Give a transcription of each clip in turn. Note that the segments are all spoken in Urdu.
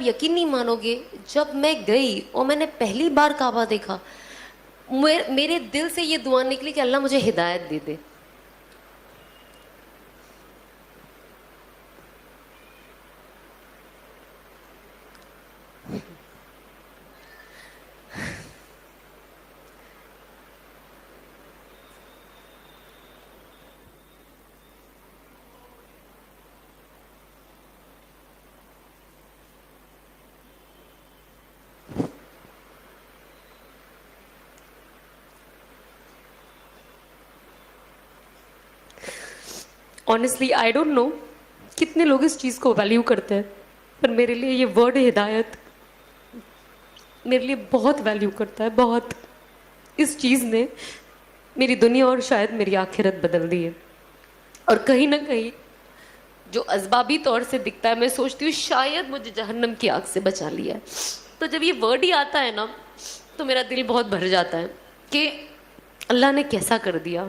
یقین نہیں مانو گے, جب میں گئی اور میں نے پہلی بار کعبہ دیکھا, میرے دل سے یہ دعا نکلی کہ اللہ مجھے ہدایت دے دے. آنیسٹلی آئی ڈونٹ نو کتنے لوگ اس چیز کو ویلیو کرتے ہیں, پر میرے لیے یہ ورڈ ہدایت میرے لیے بہت ویلیو کرتا ہے, بہت. اس چیز نے میری دنیا اور شاید میری آخرت بدل دی ہے. اور کہیں نہ کہیں جو اسبابی طور سے دکھتا ہے, میں سوچتی ہوں شاید مجھے جہنم کی آگ سے بچا لیا ہے. تو جب یہ ورڈ ہی آتا ہے نا, تو میرا دل بہت بھر جاتا ہے کہ اللہ نے کیسا کر دیا.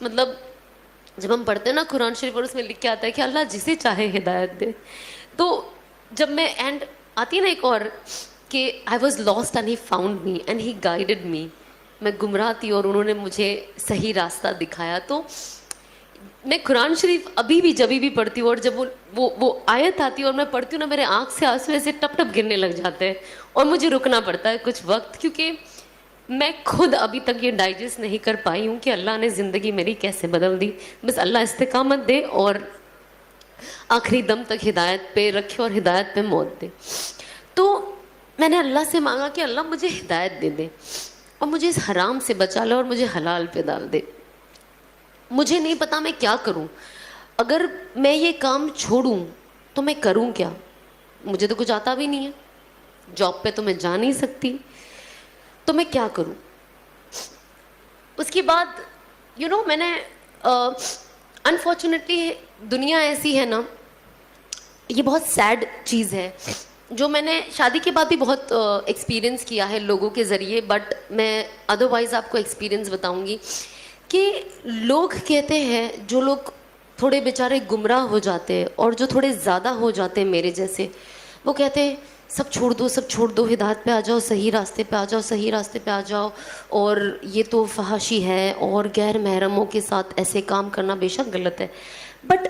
مطلب جب ہم پڑھتے ہیں نا قرآن شریف, اور اس میں لکھ کے آتا ہے کہ اللہ جسے چاہے ہدایت دے. تو جب میں اینڈ آتی ہے نا ایک اور کہ I was lost and he found me and he guided me, میں گمراہ تھی اور انہوں نے مجھے صحیح راستہ دکھایا. تو میں قرآن شریف ابھی بھی جبھی بھی پڑھتی ہوں, اور جب وہ آیت آتی ہے اور میں پڑھتی ہوں نا, میرے آنکھ سے آنسو ایسے ٹپ ٹپ گرنے لگ جاتے ہیں, اور مجھے رکنا پڑتا ہے کچھ وقت, کیونکہ میں خود ابھی تک یہ ڈائجسٹ نہیں کر پائی ہوں کہ اللہ نے زندگی میری کیسے بدل دی. بس اللہ استقامت دے اور آخری دم تک ہدایت پہ رکھے اور ہدایت پہ موت دے. تو میں نے اللہ سے مانگا کہ اللہ مجھے ہدایت دے دے اور مجھے اس حرام سے بچا لے اور مجھے حلال پہ ڈال دے. مجھے نہیں پتا میں کیا کروں. اگر میں یہ کام چھوڑوں تو میں کروں کیا؟ مجھے تو کچھ آتا بھی نہیں ہے, جاب پہ تو میں جا نہیں سکتی, تو میں کیا کروں؟ اس کے بعد میں نے انفارچونیٹلی دنیا ایسی ہے نا, یہ بہت سیڈ چیز ہے جو میں نے شادی کے بعد بھی بہت ایکسپیرئنس کیا ہے لوگوں کے ذریعے, بٹ میں ادروائز آپ کو ایکسپیرئنس بتاؤں گی کہ لوگ کہتے ہیں, جو لوگ تھوڑے بیچارے گمراہ ہو جاتے ہیں اور جو تھوڑے زیادہ ہو جاتے ہیں میرے جیسے, وہ کہتے ہیں سب چھوڑ دو, سب چھوڑ دو, ہدایت پہ آ جاؤ, صحیح راستے پہ آ جاؤ, صحیح راستے پہ آ جاؤ, اور یہ تو فحاشی ہے اور غیر محرموں کے ساتھ ایسے کام کرنا بے شک غلط ہے. بٹ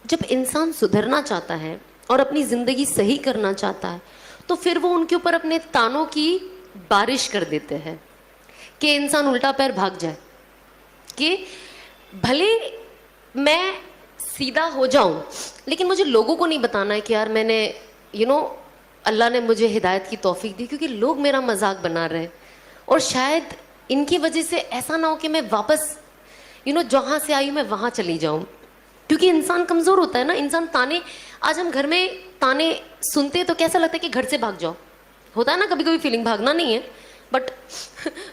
جب انسان سدھرنا چاہتا ہے اور اپنی زندگی صحیح کرنا چاہتا ہے, تو پھر وہ ان کے اوپر اپنے تانوں کی بارش کر دیتے ہیں کہ انسان الٹا پیر بھاگ جائے, کہ بھلے میں سیدھا ہو جاؤں لیکن مجھے لوگوں کو نہیں بتانا ہے کہ یار میں نے اللہ نے مجھے ہدایت کی توفیق دی, کیونکہ لوگ میرا مذاق بنا رہے ہیں, اور شاید ان کی وجہ سے ایسا نہ ہو کہ میں واپس جہاں سے آئی ہوں میں وہاں چلی جاؤں. کیونکہ انسان کمزور ہوتا ہے نا, انسان تانے, آج ہم گھر میں تانے سنتے تو کیسا لگتا ہے کہ گھر سے بھاگ جاؤ, ہوتا ہے نا کبھی کبھی فیلنگ, بھاگنا نہیں ہے بٹ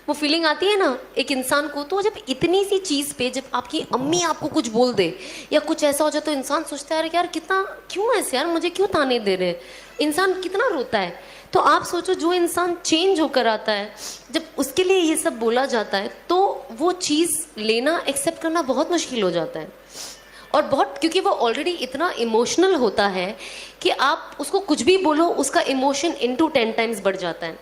وہ فیلنگ آتی ہے نا ایک انسان کو. تو جب اتنی سی چیز پہ جب آپ کی امی آپ کو کچھ بول دے یا کچھ ایسا ہو جائے, تو انسان سوچتا ہے یار کتنا, کیوں ایسے یار, مجھے کیوں تانے دے رہے, انسان کتنا روتا ہے. تو آپ سوچو جو انسان چینج ہو کر آتا ہے, جب اس کے لیے یہ سب بولا جاتا ہے تو وہ چیز لینا, ایکسیپٹ کرنا بہت مشکل ہو جاتا ہے. اور بہت, کیونکہ وہ آلریڈی اتنا ایموشنل ہوتا ہے کہ آپ اس کو کچھ بھی بولو اس کا ایموشن انٹو 10 ٹائمز بڑھ جاتا ہے.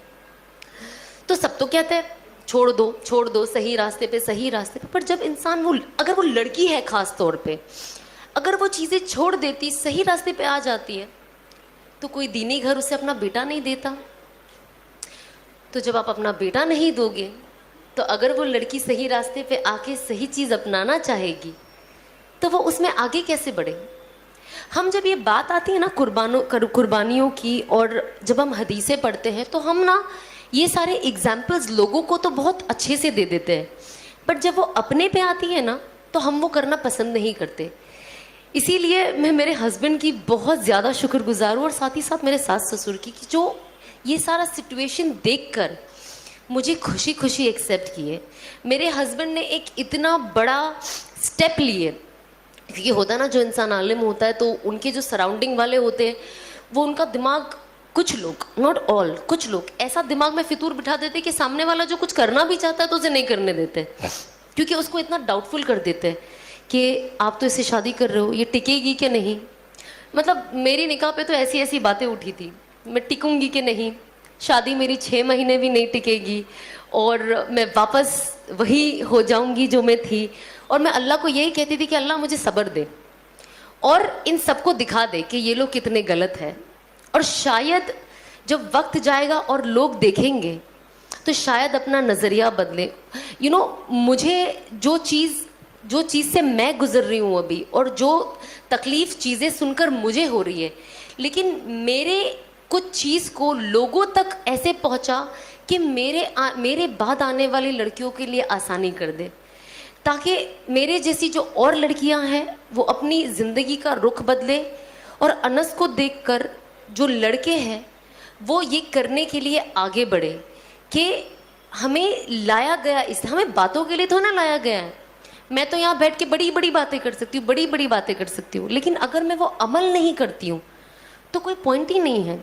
تو سب تو کہتے ہیں چھوڑ دو چھوڑ دو, صحیح راستے پہ صحیح راستے پہ, پر جب انسان اگر وہ لڑکی ہے خاص طور پہ, اگر وہ چیزیں چھوڑ دیتی, صحیح راستے پہ آ جاتی ہے, تو کوئی دینی گھر اسے اپنا بیٹا نہیں دیتا. تو جب آپ اپنا بیٹا نہیں دو گے, تو اگر وہ لڑکی صحیح راستے پہ آ کے صحیح چیز اپنانا چاہے گی, تو وہ اس میں آگے کیسے بڑھے؟ ہم جب یہ بات آتی ہے نا قربانیوں کی, اور جب ہم حدیثیں پڑھتے ہیں, تو ہم نا یہ سارے ایگزامپلز لوگوں کو تو بہت اچھے سے دے دیتے ہیں, بٹ جب وہ اپنے پہ آتی ہے نا, تو ہم وہ کرنا پسند نہیں کرتے. اسی لیے میں میرے ہسبینڈ کی بہت زیادہ شکر گزار ہوں, اور ساتھ ہی ساتھ میرے ساس سسر کی, کہ جو یہ سارا سچویشن دیکھ کر مجھے خوشی خوشی ایکسیپٹ کیے. میرے ہسبینڈ نے ایک اتنا بڑا اسٹیپ لیے, کیونکہ ہوتا نا جو انسان عالم ہوتا ہے تو ان کے جو سراؤنڈنگ والے ہوتے ہیں, وہ ان کا دماغ, کچھ لوگ, ناٹ آل, کچھ لوگ ایسا دماغ میں فطور بٹھا دیتے کہ سامنے والا جو کچھ کرنا بھی چاہتا ہے تو اسے نہیں کرنے دیتے, کیونکہ اس کو اتنا ڈاؤٹ فل کر دیتے کہ آپ تو اس سے شادی کر رہے ہو, یہ ٹکے گی کہ نہیں. مطلب میری نکاح پہ تو ایسی ایسی باتیں اٹھی تھی میں ٹکوں گی کہ نہیں, شادی میری 6 مہینے بھی نہیں ٹکے گی, اور میں واپس وہی ہو جاؤں گی جو میں تھی. اور میں اللہ کو یہی کہتی تھی کہ اللہ مجھے صبر دے اور ان سب کو دکھا دے کہ یہ لوگ کتنے غلط ہیں. اور شاید جب وقت جائے گا اور لوگ دیکھیں گے تو شاید اپنا نظریہ بدلے. مجھے جو چیز سے میں گزر رہی ہوں ابھی, اور جو تکلیف چیزیں سن کر مجھے ہو رہی ہے, لیکن میرے کچھ چیز کو لوگوں تک ایسے پہنچا کہ میرے بعد آنے والی لڑکیوں کے لیے آسانی کر دے, تاکہ میرے جیسی جو اور لڑکیاں ہیں وہ اپنی زندگی کا رخ بدلے. اور انس کو دیکھ کر جو لڑکے ہیں وہ یہ کرنے کے لیے آگے بڑھے کہ ہمیں لایا گیا, ہمیں باتوں کے لیے تو نہ لایا گیا ہے. میں تو یہاں بیٹھ کے بڑی بڑی باتیں کر سکتی ہوں, بڑی بڑی باتیں کر سکتی ہوں, لیکن اگر میں وہ عمل نہیں کرتی ہوں تو کوئی پوائنٹ ہی نہیں ہے.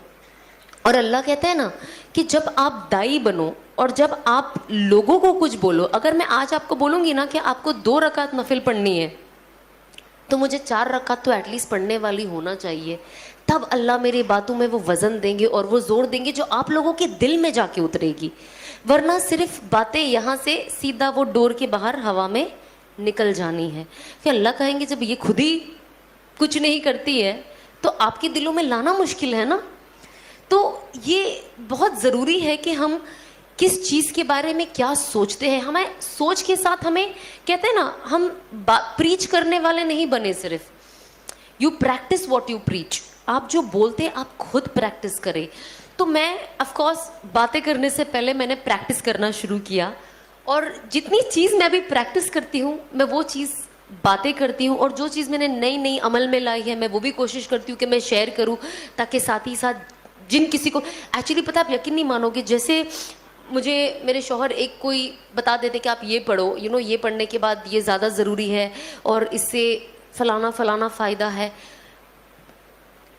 اور اللہ کہتا ہے نا کہ جب آپ دائی بنو اور جب آپ لوگوں کو کچھ بولو, اگر میں آج آپ کو بولوں گی نا کہ آپ کو 2 رکعت نفل پڑھنی ہے تو مجھے 4 رکعت تو ایٹ لیسٹ پڑھنے والی ہونا چاہیے, تب اللہ میری باتوں میں وہ وزن دیں گے اور وہ زور دیں گے جو آپ لوگوں کے دل میں جا کے اترے گی. ورنہ صرف باتیں یہاں سے سیدھا وہ ڈور کے باہر ہوا میں نکل جانی ہے. کہ اللہ کہیں گے جب یہ خود ہی کچھ نہیں کرتی ہے تو آپ کے دلوں میں لانا مشکل ہے نا. تو یہ بہت ضروری ہے کہ ہم کس چیز کے بارے میں کیا سوچتے ہیں. ہمیں سوچ کے ساتھ ہمیں کہتے ہیں نا, ہم پریچ کرنے والے نہیں بنے, صرف you practice what you preach. آپ جو بولتے ہیں آپ خود پریکٹس کریں. تو میں آف کورس باتیں کرنے سے پہلے میں نے پریکٹس کرنا شروع کیا, اور جتنی چیز میں ابھی پریکٹس کرتی ہوں میں وہ چیز باتیں کرتی ہوں, اور جو چیز میں نے نئی عمل میں لائی ہے میں وہ بھی کوشش کرتی ہوں کہ میں شیئر کروں, تاکہ ساتھ ہی ساتھ جن کسی کو ایکچولی پتہ, آپ یقین نہیں مانو گے, جیسے مجھے میرے شوہر ایک کوئی بتا دیتے کہ آپ یہ پڑھو, یہ پڑھنے کے بعد یہ زیادہ ضروری ہے اور اس سے فلانا فائدہ ہے.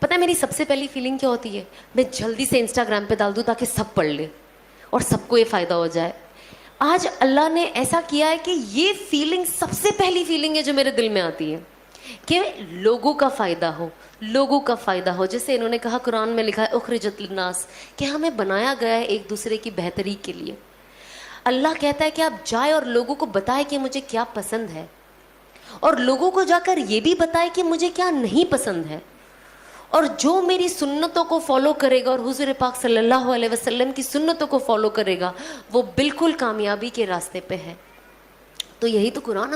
پتہ ہے میری سب سے پہلی فیلنگ کیا ہوتی ہے؟ میں جلدی سے انسٹاگرام پہ ڈال دوں تاکہ سب پڑھ لے اور سب کو یہ فائدہ ہو جائے. آج اللہ نے ایسا کیا ہے کہ یہ فیلنگ سب سے پہلی فیلنگ ہے جو میرے دل میں آتی ہے, کہ لوگوں کا فائدہ ہو, لوگوں کا فائدہ ہو. جیسے انہوں نے کہا, قرآن میں لکھا ہے اخرجت للناس, کہ ہمیں بنایا گیا ہے ایک دوسرے کی بہتری کے لیے. اللہ کہتا ہے کہ آپ جائیں اور لوگوں کو بتائیں کہ مجھے کیا پسند ہے, اور لوگوں کو جا کر یہ بھی بتائیں کہ مجھے کیا نہیں پسند ہے. اور جو میری سنتوں کو فالو کرے گا اور حضور پاک صلی اللہ علیہ وسلم کی سنتوں کو فالو کرے گا وہ بالکل کامیابی کے راستے پہ ہے. تو یہی تو قرآن